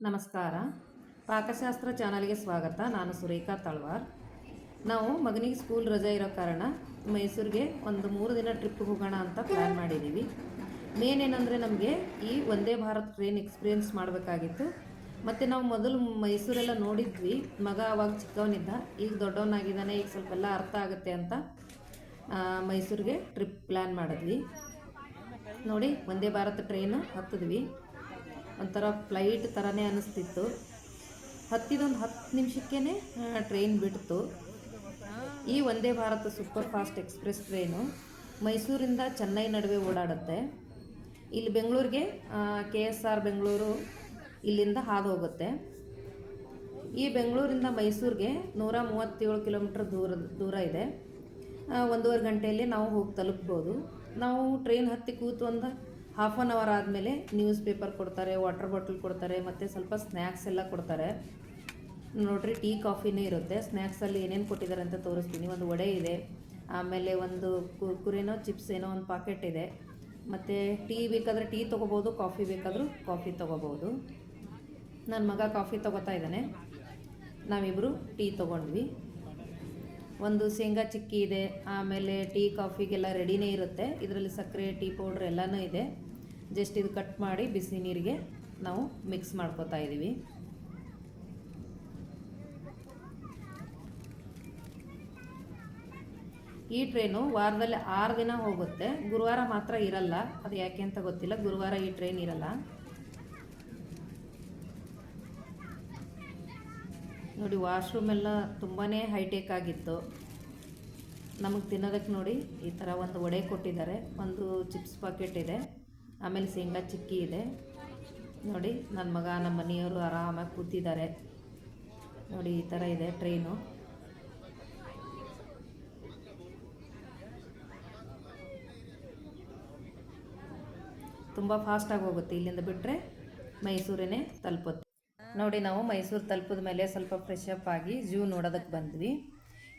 ನಮಸ್ಕಾರ. ಪಾಕಶಾಸ್ತ್ರ ಚಾನಲ್ಗೆ ಸ್ವಾಗತ. ನಾನು ಸುರೇಖಾ ತಳವಾರ್. ನಾವು ಮಗನಿಗೆ ಸ್ಕೂಲ್ ರಜೆ ಇರೋ ಕಾರಣ ಮೈಸೂರಿಗೆ ಒಂದು 3 ದಿನ ಟ್ರಿಪ್ ಹೋಗೋಣ ಅಂತ ಪ್ಲ್ಯಾನ್ ಮಾಡಿದ್ದೀವಿ. ಮೇನ್ ಏನಂದರೆ ನಮಗೆ ಈ ವಂದೇ ಭಾರತ್ ಟ್ರೈನ್ ಎಕ್ಸ್ಪೀರಿಯೆನ್ಸ್ ಮಾಡಬೇಕಾಗಿತ್ತು. ಮತ್ತು ನಾವು ಮೊದಲು ಮೈಸೂರೆಲ್ಲ ನೋಡಿದ್ವಿ. ಮಗ ಅವಾಗ ಚಿಕ್ಕವನಿದ್ದ, ಈಗ ದೊಡ್ಡವನಾಗಿದ್ದಾನೆ, ಈಗ ಸ್ವಲ್ಪ ಎಲ್ಲ ಅರ್ಥ ಆಗುತ್ತೆ ಅಂತ ಮೈಸೂರಿಗೆ ಟ್ರಿಪ್ ಪ್ಲ್ಯಾನ್ ಮಾಡಿದ್ವಿ. ನೋಡಿ, ವಂದೇ ಭಾರತ್ ಟ್ರೈನು ಹತ್ತಿದ್ವಿ. ಒಂಥರ ಫ್ಲೈಟ್ ಥರನೇ ಅನ್ನಿಸ್ತಿತ್ತು. ಹತ್ತಿದೊಂದು 10 ನಿಮಿಷಕ್ಕೇ ಟ್ರೈನ್ ಬಿಡ್ತು. ಈ Vande Bharat super fast express train ಮೈಸೂರಿಂದ ಚೆನ್ನೈ ನಡುವೆ ಓಡಾಡುತ್ತೆ. ಇಲ್ಲಿ ಬೆಂಗಳೂರಿಗೆ KSR ಬೆಂಗಳೂರು ಇಲ್ಲಿಂದ ಹಾದು ಹೋಗುತ್ತೆ. ಈ ಬೆಂಗಳೂರಿಂದ ಮೈಸೂರಿಗೆ 137 ಕಿಲೋಮೀಟ್ರ್ ದೂರ ಇದೆ. 1.5 ಗಂಟೆಯಲ್ಲಿ ನಾವು ಹೋಗಿ ತಲುಪ್ಬೋದು. ನಾವು ಟ್ರೈನ್ ಹತ್ತಿ ಕೂತು ಒಂದು ½ ಅನ್ ಅವರ್ ಆದಮೇಲೆ ನ್ಯೂಸ್ ಪೇಪರ್ ಕೊಡ್ತಾರೆ, ವಾಟರ್ ಬಾಟಲ್ ಕೊಡ್ತಾರೆ, ಮತ್ತು ಸ್ವಲ್ಪ ಸ್ನ್ಯಾಕ್ಸ್ ಎಲ್ಲ ಕೊಡ್ತಾರೆ. ನೋಡಿರಿ, ಟೀ ಕಾಫಿನೇ ಇರುತ್ತೆ. ಸ್ನ್ಯಾಕ್ಸಲ್ಲಿ ಏನೇನು ಕೊಟ್ಟಿದ್ದಾರೆ ಅಂತ ತೋರಿಸ್ತೀನಿ. ಒಂದು ವಡೆ ಇದೆ, ಆಮೇಲೆ ಒಂದು ಕುರ್ಕುರೇನೋ ಚಿಪ್ಸ್ ಏನೋ ಒಂದು ಪಾಕೆಟ್ ಇದೆ, ಮತ್ತು ಟೀ ಬೇಕಾದರೆ ಟೀ ತೊಗೋಬೋದು, ಕಾಫಿ ಬೇಕಾದರೂ ಕಾಫಿ ತೊಗೋಬೋದು. ನನ್ನ ಮಗ ಕಾಫಿ ತೊಗೋತಾ ಇದ್ದಾನೆ, ನಾವಿಬ್ಬರು ಟೀ ತೊಗೊಂಡ್ವಿ. ಒಂದು ಶೇಂಗಾ ಚಿಕ್ಕಿ ಇದೆ, ಆಮೇಲೆ ಟೀ ಕಾಫಿಗೆಲ್ಲ ರೆಡಿನೇ ಇರುತ್ತೆ. ಇದರಲ್ಲಿ ಸಕ್ಕರೆ, ಟೀ ಪೌಡ್ರ್ ಎಲ್ಲನೂ ಇದೆ. ಜಸ್ಟ್ ಇದು ಕಟ್ ಮಾಡಿ ಬಿಸಿ ನೀರಿಗೆ ನಾವು ಮಿಕ್ಸ್ ಮಾಡ್ಕೋತಾ ಇದ್ದೀವಿ. ಈ ಟ್ರೈನು ವಾರದಲ್ಲಿ 6 ದಿನ ಹೋಗುತ್ತೆ. ಗುರುವಾರ ಮಾತ್ರ ಇರಲ್ಲ, ಅದು ಯಾಕೆ ಅಂತ ಗೊತ್ತಿಲ್ಲ. ಗುರುವಾರ ಈ ಟ್ರೈನ್ ಇರಲ್ಲ. ನೋಡಿ, ವಾಶ್ರೂಮ್ ಎಲ್ಲ ತುಂಬಾ ಹೈಟೆಕ್ ಆಗಿತ್ತು. ನಮಗೆ ತಿನ್ನೋದಕ್ಕೆ ನೋಡಿ ಈ ಥರ ಒಂದು ವಡೆ ಕೊಟ್ಟಿದ್ದಾರೆ, ಒಂದು ಚಿಪ್ಸ್ ಪಾಕೆಟ್ ಇದೆ, ಆಮೇಲೆ ಶೇಂಗಾ ಚಿಕ್ಕಿ ಇದೆ. ನೋಡಿ, ನನ್ನ ಮಗ, ನಮ್ಮ ಮನೆಯವರು ಆರಾಮಾಗಿ ಕೂತಿದ್ದಾರೆ. ನೋಡಿ, ಈ ಥರ ಇದೆ ಟ್ರೈನು. ತುಂಬ ಫಾಸ್ಟಾಗಿ ಹೋಗುತ್ತೆ. ಇಲ್ಲಿಂದ ಬಿಟ್ಟರೆ ಮೈಸೂರೇ ತಲುಪುತ್ತೆ. ನೋಡಿ, ನಾವು ಮೈಸೂರು ತಲುಪಿದ ಮೇಲೆ ಸ್ವಲ್ಪ ಫ್ರೆಶ್ ಅಪ್ ಆಗಿ ಝೂ ನೋಡೋದಕ್ಕೆ ಬಂದ್ವಿ.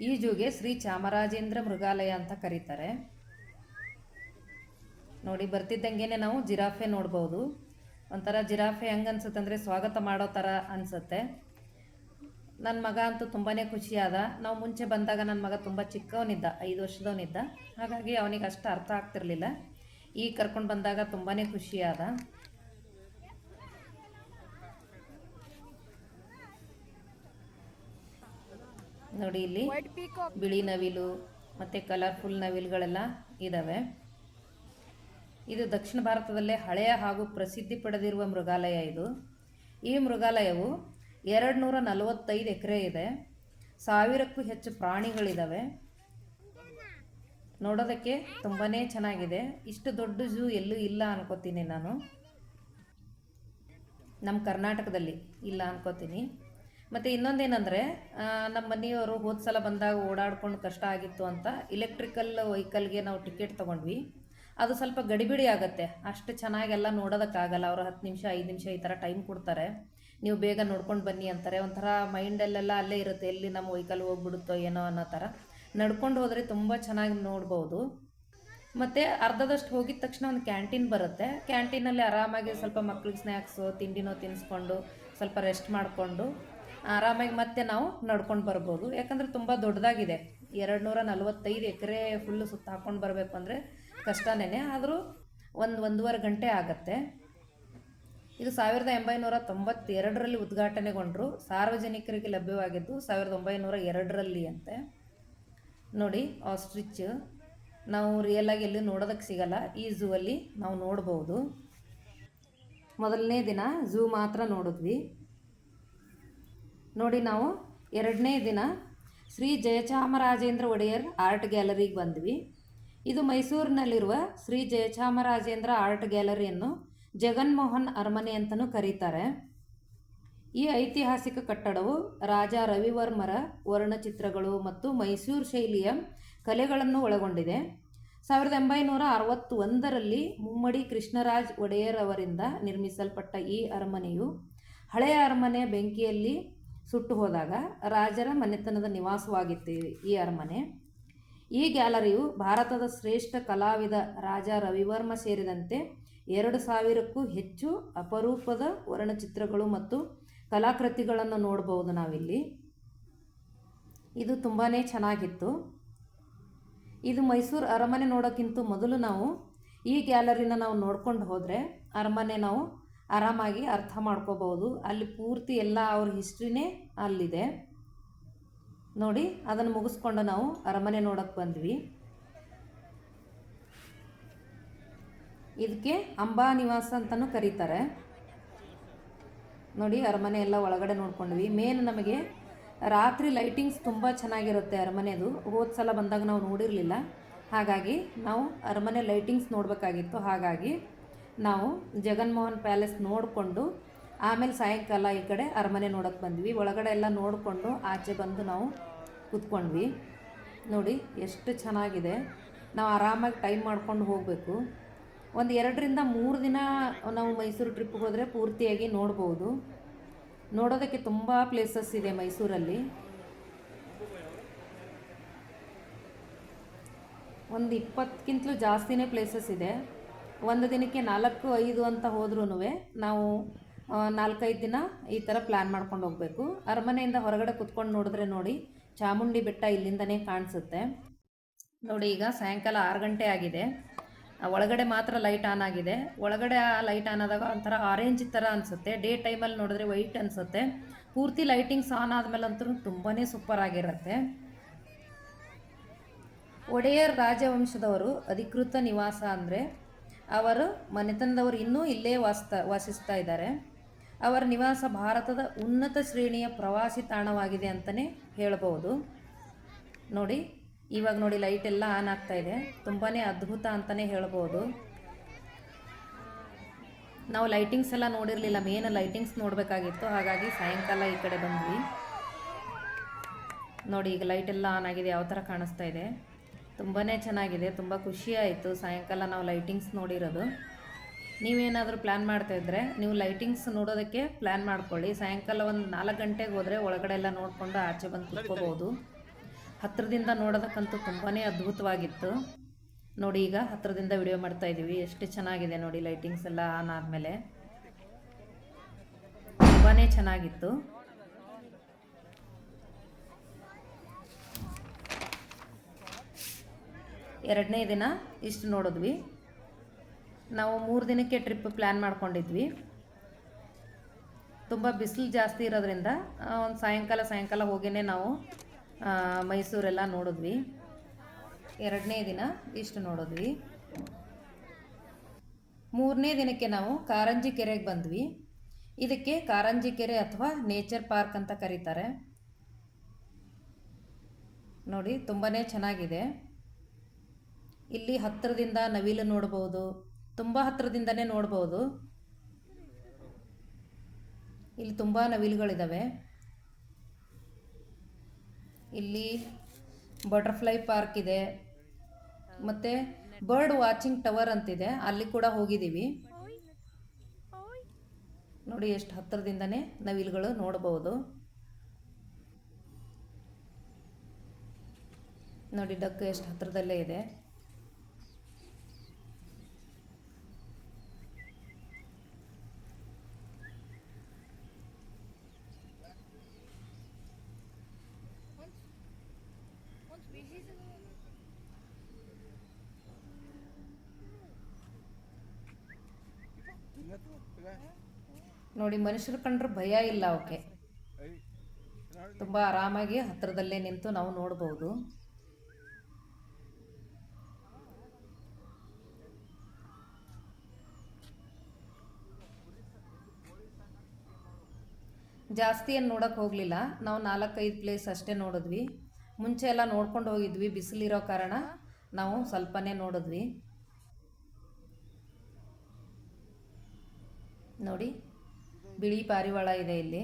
ಈ ಝೂಗೆ ಶ್ರೀ ಚಾಮರಾಜೇಂದ್ರ ಮೃಗಾಲಯ ಅಂತ ಕರೀತಾರೆ. ನೋಡಿ, ಬರ್ತಿದ್ದಂಗೆ ನಾವು ಜಿರಾಫೆ ನೋಡ್ಬೋದು. ಒಂಥರ ಜಿರಾಫೆ ಹೆಂಗೆ ಅನ್ಸುತ್ತೆ ಅಂದರೆ ಸ್ವಾಗತ ಮಾಡೋ ಥರ ಅನಿಸುತ್ತೆ. ನನ್ನ ಮಗ ಅಂತೂ ತುಂಬಾ ಖುಷಿಯಾದ. ನಾವು ಮುಂಚೆ ಬಂದಾಗ ನನ್ನ ಮಗ ತುಂಬ ಚಿಕ್ಕವನಿದ್ದ, 5 ವರ್ಷದವನಿದ್ದ. ಹಾಗಾಗಿ ಅವನಿಗೆ ಅಷ್ಟು ಅರ್ಥ ಆಗ್ತಿರ್ಲಿಲ್ಲ. ಈಗ ಕರ್ಕೊಂಡು ಬಂದಾಗ ತುಂಬಾ ಖುಷಿಯಾದ. ನೋಡಿ, ಇಲ್ಲಿ ಬಿಳಿ ನವಿಲು ಮತ್ತು ಕಲರ್ಫುಲ್ ನವಿಲುಗಳೆಲ್ಲ ಇದ್ದಾವೆ. ಇದು ದಕ್ಷಿಣ ಭಾರತದಲ್ಲೇ ಹಳೆಯ ಹಾಗೂ ಪ್ರಸಿದ್ಧಿ ಪಡೆದಿರುವ ಮೃಗಾಲಯ ಇದು. ಈ ಮೃಗಾಲಯವು 245 ಎಕರೆ ಇದೆ. 1000ಕ್ಕೂ ಹೆಚ್ಚು ಪ್ರಾಣಿಗಳಿದ್ದಾವೆ. ನೋಡೋದಕ್ಕೆ ತುಂಬಾ ಚೆನ್ನಾಗಿದೆ. ಇಷ್ಟು ದೊಡ್ಡ ಝೂ ಎಲ್ಲೂ ಇಲ್ಲ ಅನ್ಕೋತೀನಿ ನಾನು, ನಮ್ಮ ಕರ್ನಾಟಕದಲ್ಲಿ ಇಲ್ಲ ಅನ್ಕೋತೀನಿ. ಮತ್ತು ಇನ್ನೊಂದೇನೆಂದರೆ, ನಮ್ಮ ಮನೆಯವರು ಹೋದ ಸಲ ಬಂದಾಗ ಓಡಾಡ್ಕೊಂಡು ಕಷ್ಟ ಆಗಿತ್ತು ಅಂತ ಇಲೆಕ್ಟ್ರಿಕಲ್ ವೆಹಿಕಲ್ಗೆ ನಾವು ಟಿಕೆಟ್ ತೊಗೊಂಡ್ವಿ. ಅದು ಸ್ವಲ್ಪ ಗಡಿಬಿಡಿ ಆಗುತ್ತೆ, ಅಷ್ಟು ಚೆನ್ನಾಗೆಲ್ಲ ನೋಡೋದಕ್ಕಾಗಲ್ಲ. ಅವರು 10 ನಿಮಿಷ 5 ನಿಮಿಷ ಈ ಥರ ಟೈಮ್ ಕೊಡ್ತಾರೆ. ನೀವು ಬೇಗ ನೋಡ್ಕೊಂಡು ಬನ್ನಿ ಅಂತಾರೆ. ಒಂಥರ ಮೈಂಡಲ್ಲೆಲ್ಲ ಅಲ್ಲೇ ಇರುತ್ತೆ, ಎಲ್ಲಿ ನಮ್ಮ ವೆಹಿಕಲ್ ಹೋಗ್ಬಿಡುತ್ತೋ ಏನೋ ಅನ್ನೋ ಥರ. ನಡ್ಕೊಂಡು ಹೋದರೆ ತುಂಬ ಚೆನ್ನಾಗಿ ನೋಡ್ಬೋದು. ಮತ್ತು ಅರ್ಧದಷ್ಟು ಹೋಗಿದ ತಕ್ಷಣ ಒಂದು ಕ್ಯಾಂಟೀನ್ ಬರುತ್ತೆ. ಕ್ಯಾಂಟೀನಲ್ಲಿ ಆರಾಮಾಗಿ ಸ್ವಲ್ಪ ಮಕ್ಳಿಗೆ ಸ್ನ್ಯಾಕ್ಸು ತಿಂಡಿನೋ ತಿನ್ನಿಸ್ಕೊಂಡು ಸ್ವಲ್ಪ ರೆಸ್ಟ್ ಮಾಡಿಕೊಂಡು ಆರಾಮಾಗಿ ಮತ್ತೆ ನಾವು ನಡ್ಕೊಂಡು ಬರ್ಬೋದು. ಯಾಕಂದರೆ ತುಂಬ ದೊಡ್ಡದಾಗಿದೆ. 245 ಎಕರೆ ಫುಲ್ಲು ಸುತ್ತ ಹಾಕ್ಕೊಂಡು ಬರಬೇಕು ಅಂದರೆ ಕಷ್ಟನೇ. ಆದರೂ 1.5 ಗಂಟೆ ಆಗುತ್ತೆ. ಇದು 1992ರಲ್ಲಿ ಉದ್ಘಾಟನೆಗೊಂಡರು. ಸಾರ್ವಜನಿಕರಿಗೆ ಲಭ್ಯವಾಗಿದ್ದು 1902ರಲ್ಲಿ ಅಂತೆ. ನೋಡಿ, ಆಸ್ಟ್ರಿಚ್ ನಾವು ರಿಯಲಾಗಿ ಎಲ್ಲಿ ನೋಡೋದಕ್ಕೆ ಸಿಗಲ್ಲ. ಈ ಝೂ ಅಲ್ಲಿ ನಾವು ನೋಡ್ಬೋದು. ಮೊದಲನೇ ದಿನ ಝೂ ಮಾತ್ರ ನೋಡಿದ್ವಿ. ನೋಡಿ, ನಾವು 2ನೇ ದಿನ ಶ್ರೀ ಜಯಚಾಮರಾಜೇಂದ್ರ ಒಡೆಯರ್ ಆರ್ಟ್ ಗ್ಯಾಲರಿಗೆ ಬಂದ್ವಿ. ಇದು ಮೈಸೂರಿನಲ್ಲಿರುವ ಶ್ರೀ ಜಯಚಾಮರಾಜೇಂದ್ರ ಆರ್ಟ್ ಗ್ಯಾಲರಿಯನ್ನು ಜಗನ್ಮೋಹನ್ ಅರಮನೆ ಅಂತಲೂ ಕರೀತಾರೆ. ಈ ಐತಿಹಾಸಿಕ ಕಟ್ಟಡವು ರಾಜ ರವಿವರ್ಮರ ವರ್ಣಚಿತ್ರಗಳು ಮತ್ತು ಮೈಸೂರು ಶೈಲಿಯ ಕಲೆಗಳನ್ನು ಒಳಗೊಂಡಿದೆ. 1961ರಲ್ಲಿ ಮುಮ್ಮಡಿ ಕೃಷ್ಣರಾಜ್ ಒಡೆಯರ್ ಅವರಿಂದ ನಿರ್ಮಿಸಲ್ಪಟ್ಟ ಈ ಅರಮನೆಯು ಹಳೆಯ ಅರಮನೆ ಬೆಂಕಿಯಲ್ಲಿ ಸುಟ್ಟು ಹೋದಾಗ ರಾಜರ ಮನೆತನದ ನಿವಾಸವಾಗಿತ್ತು ಈ ಅರಮನೆ. ಈ ಗ್ಯಾಲರಿಯು ಭಾರತದ ಶ್ರೇಷ್ಠ ಕಲಾವಿದ ರಾಜ ರವಿವರ್ಮ ಸೇರಿದಂತೆ 2,000ಕ್ಕೂ ಹೆಚ್ಚು ಅಪರೂಪದ ವರ್ಣಚಿತ್ರಗಳು ಮತ್ತು ಕಲಾಕೃತಿಗಳನ್ನು ನೋಡ್ಬೋದು ನಾವಿಲ್ಲಿ. ಇದು ತುಂಬಾ ಚೆನ್ನಾಗಿತ್ತು. ಇದು ಮೈಸೂರು ಅರಮನೆ ನೋಡೋಕ್ಕಿಂತ ಮೊದಲು ನಾವು ಈ ಗ್ಯಾಲರಿನ ನಾವು ನೋಡ್ಕೊಂಡು ಹೋದರೆ ಅರಮನೆ ನಾವು ಆರಾಮಾಗಿ ಅರ್ಥ ಮಾಡ್ಕೋಬೋದು. ಅಲ್ಲಿ ಪೂರ್ತಿ ಎಲ್ಲ ಅವ್ರ ಹಿಸ್ಟ್ರಿನೇ ಅಲ್ಲಿದೆ ನೋಡಿ. ಅದನ್ನು ಮುಗಿಸ್ಕೊಂಡು ನಾವು ಅರಮನೆ ನೋಡೋಕ್ಕೆ ಬಂದ್ವಿ. ಇದಕ್ಕೆ ಅಂಬಾ ನಿವಾಸ ಅಂತಲೂ ಕರೀತಾರೆ ನೋಡಿ. ಅರಮನೆ ಎಲ್ಲ ಒಳಗಡೆ ನೋಡ್ಕೊಂಡ್ವಿ. ಮೇನ್ ನಮಗೆ ರಾತ್ರಿ ಲೈಟಿಂಗ್ಸ್ ತುಂಬ ಚೆನ್ನಾಗಿರುತ್ತೆ ಅರಮನೆದು. ಹೋದ ಸಲ ಬಂದಾಗ ನಾವು ನೋಡಿರಲಿಲ್ಲ, ಹಾಗಾಗಿ ನಾವು ಅರಮನೆ ಲೈಟಿಂಗ್ಸ್ ನೋಡಬೇಕಾಗಿತ್ತು. ಹಾಗಾಗಿ ನಾವು ಜಗನ್ಮೋಹನ್ ಪ್ಯಾಲೇಸ್ ನೋಡಿಕೊಂಡು ಆಮೇಲೆ ಸಾಯಂಕಾಲ ಈ ಕಡೆ ಅರಮನೆ ನೋಡೋಕ್ಕೆ ಬಂದ್ವಿ. ಒಳಗಡೆ ಎಲ್ಲ ನೋಡಿಕೊಂಡು ಆಚೆ ಬಂದು ನಾವು ಕೂತ್ಕೊಂಡ್ವಿ ನೋಡಿ. ಎಷ್ಟು ಚೆನ್ನಾಗಿದೆ. ನಾವು ಆರಾಮಾಗಿ ಟೈಮ್ ಮಾಡ್ಕೊಂಡು ಹೋಗಬೇಕು. ಒಂದು 2ರಿಂದ 3 ದಿನ ನಾವು ಮೈಸೂರು ಟ್ರಿಪ್ಗೆ ಹೋದರೆ ಪೂರ್ತಿಯಾಗಿ ನೋಡ್ಬೋದು. ನೋಡೋದಕ್ಕೆ ತುಂಬ ಪ್ಲೇಸಸ್ ಇದೆ ಮೈಸೂರಲ್ಲಿ. ಒಂದು 20ಕ್ಕಿಂತಲೂ ಜಾಸ್ತಿನೇ ಪ್ಲೇಸಸ್ ಇದೆ. ಒಂದು ದಿನಕ್ಕೆ 4-5 ಅಂತ ಹೋದ್ರೂ ನಾವು 4-5 ದಿನ ಈ ಥರ ಪ್ಲ್ಯಾನ್ ಮಾಡ್ಕೊಂಡು ಹೋಗಬೇಕು. ಅರಮನೆಯಿಂದ ಹೊರಗಡೆ ಕುತ್ಕೊಂಡು ನೋಡಿದ್ರೆ ನೋಡಿ, ಚಾಮುಂಡಿ ಬೆಟ್ಟ ಇಲ್ಲಿಂದನೇ ಕಾಣಿಸುತ್ತೆ ನೋಡಿ. ಈಗ ಸಾಯಂಕಾಲ 6 ಗಂಟೆ ಆಗಿದೆ. ಒಳಗಡೆ ಮಾತ್ರ ಲೈಟ್ ಆನ್ ಆಗಿದೆ. ಒಳಗಡೆ ಆ ಲೈಟ್ ಆನ್ ಆದಾಗ ಒಂಥರ ಆರೆಂಜ್ ಥರ ಅನಿಸುತ್ತೆ. ಡೇ ಟೈಮಲ್ಲಿ ನೋಡಿದ್ರೆ ವೈಟ್ ಅನಿಸುತ್ತೆ. ಪೂರ್ತಿ ಲೈಟಿಂಗ್ಸ್ ಆನ್ ಆದಮೇಲಂತೂ ತುಂಬಾ ಸೂಪರ್ ಆಗಿರುತ್ತೆ. ಒಡೆಯರ್ ರಾಜವಂಶದವರು ಅಧಿಕೃತ ನಿವಾಸ ಅಂದರೆ ಅವರು ಮನೆತನದವರು ಇನ್ನೂ ಇಲ್ಲೇ ವಾಸಿಸ್ತಾ ಇದ್ದಾರೆ. ಅವರ ನಿವಾಸ ಭಾರತದ ಉನ್ನತ ಶ್ರೇಣಿಯ ಪ್ರವಾಸಿ ತಾಣವಾಗಿದೆ ಅಂತಲೇ ಹೇಳ್ಬೋದು ನೋಡಿ. ಇವಾಗ ನೋಡಿ ಲೈಟ್ ಎಲ್ಲ ಆನ್ ಆಗ್ತಾ ಇದೆ. ತುಂಬಾ ಅದ್ಭುತ ಅಂತಲೇ ಹೇಳ್ಬೋದು. ನಾವು ಲೈಟಿಂಗ್ಸ್ ಎಲ್ಲ ನೋಡಿರಲಿಲ್ಲ, ಮೇನ್ ಲೈಟಿಂಗ್ಸ್ ನೋಡಬೇಕಾಗಿತ್ತು. ಹಾಗಾಗಿ ಸಾಯಂಕಾಲ ಈ ಕಡೆ ಬಂದ್ವಿ ನೋಡಿ. ಈಗ ಲೈಟ್ ಎಲ್ಲ ಆನ್ ಆಗಿದೆ. ಯಾವ ಥರ ಕಾಣಿಸ್ತಾ ಇದೆ, ತುಂಬಾ ಚೆನ್ನಾಗಿದೆ. ತುಂಬ ಖುಷಿ ಆಯಿತು ಸಾಯಂಕಾಲ ನಾವು ಲೈಟಿಂಗ್ಸ್ ನೋಡಿರೋದು. ನೀವೇನಾದರೂ ಪ್ಲ್ಯಾನ್ ಮಾಡ್ತಾಯಿದ್ರೆ ನೀವು ಲೈಟಿಂಗ್ಸ್ ನೋಡೋದಕ್ಕೆ ಪ್ಲ್ಯಾನ್ ಮಾಡ್ಕೊಳ್ಳಿ. ಸಾಯಂಕಾಲ ಒಂದು 4 ಗಂಟೆಗೆ ಹೋದರೆ ಒಳಗಡೆ ಎಲ್ಲ ನೋಡಿಕೊಂಡು ಆಚೆ ಬಂದು ಕುತ್ಕೋಬೋದು. ಹತ್ತಿರದಿಂದ ನೋಡೋದಕ್ಕಂತೂ ತುಂಬಾ ಅದ್ಭುತವಾಗಿತ್ತು ನೋಡಿ. ಈಗ ಹತ್ತಿರದಿಂದ ವಿಡಿಯೋ ಮಾಡ್ತಾಯಿದ್ದೀವಿ. ಎಷ್ಟು ಚೆನ್ನಾಗಿದೆ ನೋಡಿ. ಲೈಟಿಂಗ್ಸ್ ಎಲ್ಲ ಆನ್ ಆದಮೇಲೆ ತುಂಬಾ ಚೆನ್ನಾಗಿತ್ತು. ಎರಡನೇ ದಿನ ಇಷ್ಟು ನೋಡಿದ್ವಿ. ನಾವು 3 ದಿನಕ್ಕೆ ಟ್ರಿಪ್ ಪ್ಲ್ಯಾನ್ ಮಾಡ್ಕೊಂಡಿದ್ವಿ. ತುಂಬ ಬಿಸಿಲು ಜಾಸ್ತಿ ಇರೋದ್ರಿಂದ ಒಂದು ಸಾಯಂಕಾಲ ಹೋಗಿಯೇ ನಾವು ಮೈಸೂರೆಲ್ಲ ನೋಡಿದ್ವಿ. ಎರಡನೇ ದಿನ ಇಷ್ಟು ನೋಡಿದ್ವಿ. 3ನೇ ದಿನಕ್ಕೆ ನಾವು ಕಾರಂಜಿ ಕೆರೆಗೆ ಬಂದ್ವಿ. ಇದಕ್ಕೆ ಕಾರಂಜಿ ಕೆರೆ ಅಥವಾ ನೇಚರ್ ಪಾರ್ಕ್ ಅಂತ ಕರೀತಾರೆ ನೋಡಿ. ತುಂಬಾ ಚೆನ್ನಾಗಿದೆ. ಇಲ್ಲಿ ಹತ್ತಿರದಿಂದ ನವಿಲು ನೋಡ್ಬೋದು. ತುಂಬ ಹತ್ತಿರದಿಂದನೇ ನೋಡ್ಬೋದು. ಇಲ್ಲಿ ತುಂಬ ನವಿಲುಗಳಿದ್ದಾವೆ. ಇಲ್ಲಿ ಬಟರ್ಫ್ಲೈ ಪಾರ್ಕ್ ಇದೆ, ಮತ್ತು ಬರ್ಡ್ ವಾಚಿಂಗ್ ಟವರ್ ಅಂತಿದೆ, ಅಲ್ಲಿ ಕೂಡ ಹೋಗಿದ್ದೀವಿ ನೋಡಿ. ಎಷ್ಟು ಹತ್ತಿರದಿಂದನೇ ನವಿಲುಗಳು ನೋಡ್ಬೋದು ನೋಡಿ. ಡಕ್ ಎಷ್ಟು ಹತ್ತಿರದಲ್ಲೇ ಇದೆ. ನೋಡಿ, ಮನುಷ್ಯರು ಕಂಡ್ರೆ ಭಯ ಇಲ್ಲ ಅವಕ್ಕೆ. ತುಂಬ ಆರಾಮಾಗಿ ಹತ್ತಿರದಲ್ಲೇ ನಿಂತು ನಾವು ನೋಡ್ಬೋದು. ಜಾಸ್ತಿ ಏನು ನೋಡೋಕ್ಕೆ ಹೋಗಲಿಲ್ಲ. ನಾವು 4-5 ಪ್ಲೇಸ್ ಅಷ್ಟೇ ನೋಡಿದ್ವಿ. ಮುಂಚೆ ಎಲ್ಲ ನೋಡ್ಕೊಂಡು ಹೋಗಿದ್ವಿ. ಬಿಸಿಲಿರೋ ಕಾರಣ ನಾವು ಸ್ವಲ್ಪನೇ ನೋಡಿದ್ವಿ ನೋಡಿ. ಬಿಳಿ ಪಾರಿವಾಳ ಇದೆ ಇಲ್ಲಿ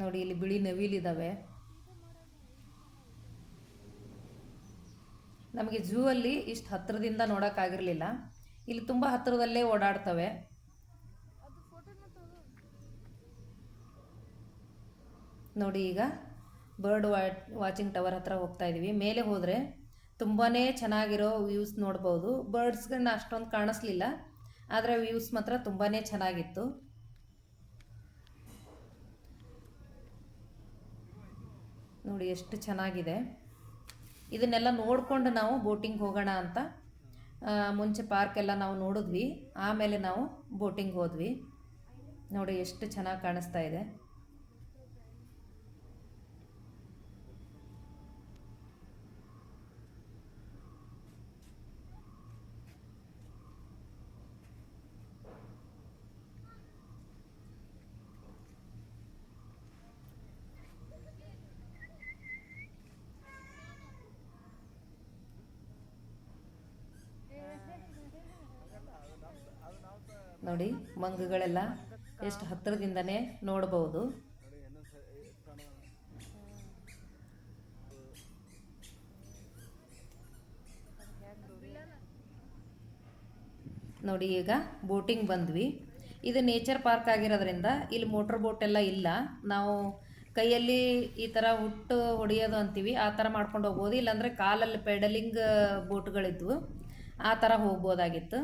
ನೋಡಿ. ಇಲ್ಲಿ ಬಿಳಿ ನವಿಲಿದ್ದಾವೆ. ನಮಗೆ ಝೂ ಅಲ್ಲಿ ಇಷ್ಟು ಹತ್ತಿರದಿಂದ ನೋಡೋಕ್ಕಾಗಿರಲಿಲ್ಲ. ಇಲ್ಲಿ ತುಂಬ ಹತ್ತಿರದಲ್ಲೇ ಓಡಾಡ್ತವೆ ನೋಡಿ. ಈಗ ಬರ್ಡ್ ವಾಚಿಂಗ್ ಟವರ್ ಹತ್ರ ಹೋಗ್ತಾ ಇದ್ದೀವಿ. ಮೇಲೆ ಹೋದರೆ ತುಂಬಾ ಚೆನ್ನಾಗಿರೋ ವ್ಯೂಸ್ ನೋಡ್ಬೋದು. ಬರ್ಡ್ಸ್ಗಳನ್ನ ಅಷ್ಟೊಂದು ಕಾಣಿಸ್ಲಿಲ್ಲ, ಆದರೆ ವ್ಯೂಸ್ ಮಾತ್ರ ತುಂಬಾ ಚೆನ್ನಾಗಿತ್ತು. ನೋಡಿ ಎಷ್ಟು ಚೆನ್ನಾಗಿದೆ. ಇದನ್ನೆಲ್ಲ ನೋಡಿಕೊಂಡು ನಾವು ಬೋಟಿಂಗ್ ಹೋಗೋಣ ಅಂತ ಮುಂಚೆ ಪಾರ್ಕೆಲ್ಲ ನಾವು ನೋಡಿದ್ವಿ, ಆಮೇಲೆ ನಾವು ಬೋಟಿಂಗ್ ಹೋದ್ವಿ. ನೋಡಿ ಎಷ್ಟು ಚೆನ್ನಾಗಿ ಕಾಣಿಸ್ತಾ ಇದೆ. ನೋಡಿ ಮಂಗಗಳೆಲ್ಲ ಎಷ್ಟು ಹತ್ತಿರದಿಂದನೇ ನೋಡಬಹುದು. ನೋಡಿ ಈಗ ಬೋಟಿಂಗ್ ಬಂದ್ವಿ. ಇದು ನೇಚರ್ ಪಾರ್ಕ್ ಆಗಿರೋದ್ರಿಂದ ಇಲ್ಲಿ ಮೋಟ್ರ್ ಬೋಟ್ ಎಲ್ಲ ಇಲ್ಲ. ನಾವು ಕೈಯಲ್ಲಿ ಈ ಥರ ಹುಟ್ಟು ಹೊಡೆಯೋದು ಅಂತೀವಿ, ಆ ಥರ ಮಾಡ್ಕೊಂಡು ಹೋಗ್ಬೋದು. ಇಲ್ಲಾಂದರೆ ಕಾಲಲ್ಲಿ ಪೆಡಲಿಂಗ್ ಬೋಟ್ಗಳಿದ್ವು, ಆ ಥರ ಹೋಗ್ಬೋದಾಗಿತ್ತು.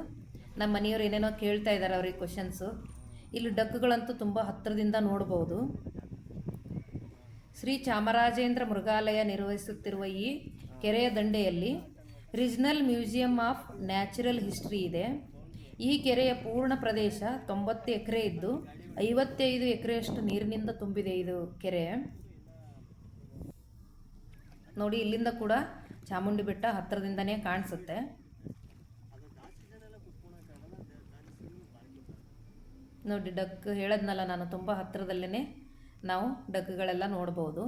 ನಮ್ಮ ಮನೆಯವ್ರು ಏನೇನೋ ಕೇಳ್ತಾ ಇದ್ದಾರೆ, ಅವ್ರಿಗೆ ಕ್ವಶನ್ಸು. ಇಲ್ಲಿ ಡಕ್ಗಳಂತೂ ತುಂಬ ಹತ್ತಿರದಿಂದ ನೋಡ್ಬೋದು. ಶ್ರೀ ಚಾಮರಾಜೇಂದ್ರ ಮೃಗಾಲಯ ನಿರ್ವಹಿಸುತ್ತಿರುವ ಈ ಕೆರೆಯ ದಂಡೆಯಲ್ಲಿ regional museum of natural history ಇದೆ. ಈ ಕೆರೆಯ ಪೂರ್ಣ ಪ್ರದೇಶ 90 ಎಕರೆ ಇದ್ದು 55 ಎಕರೆಯಷ್ಟು ನೀರಿನಿಂದ ತುಂಬಿದೆ ಇದು ಕೆರೆ. ನೋಡಿ ಇಲ್ಲಿಂದ ಕೂಡ ಚಾಮುಂಡಿ ಬೆಟ್ಟ ಹತ್ತಿರದಿಂದನೇ ಕಾಣಿಸುತ್ತೆ. ನೋಡಿ ಡಕ್ ಹೇಳದ್ನಲ್ಲ ನಾನು, ತುಂಬ ಹತ್ತಿರದಲ್ಲೇ ನಾವು ಡಕ್ಗಳೆಲ್ಲ ನೋಡ್ಬೋದು.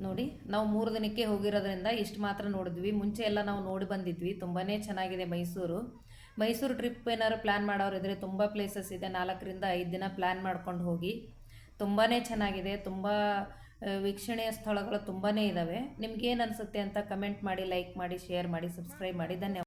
ನೋಡಿ ನಾವು 3 ದಿನಕ್ಕೆ ಹೋಗಿರೋದ್ರಿಂದ ಇಷ್ಟು ಮಾತ್ರ ನೋಡಿದ್ವಿ. ಮುಂಚೆ ಎಲ್ಲ ನಾವು ನೋಡಿ ಬಂದಿದ್ವಿ. ತುಂಬಾ ಚೆನ್ನಾಗಿದೆ ಮೈಸೂರು ಟ್ರಿಪ್ ಏನಾದ್ರು ಪ್ಲ್ಯಾನ್ ಮಾಡೋರು ಇದ್ದರೆ ತುಂಬ ಪ್ಲೇಸಸ್ ಇದೆ. 4ರಿಂದ 5 ದಿನ ಪ್ಲ್ಯಾನ್ ಮಾಡ್ಕೊಂಡು ಹೋಗಿ. ತುಂಬಾ ಚೆನ್ನಾಗಿದೆ. ತುಂಬ ವೀಕ್ಷಣೀಯ ಸ್ಥಳಗಳು ತುಂಬಾ ಇದ್ದಾವೆ. ನಿಮ್ಗೇನು ಅನಿಸುತ್ತೆ ಅಂತ ಕಮೆಂಟ್ ಮಾಡಿ, ಲೈಕ್ ಮಾಡಿ, ಶೇರ್ ಮಾಡಿ, ಸಬ್ಸ್ಕ್ರೈಬ್ ಮಾಡಿ. ಧನ್ಯವಾದ.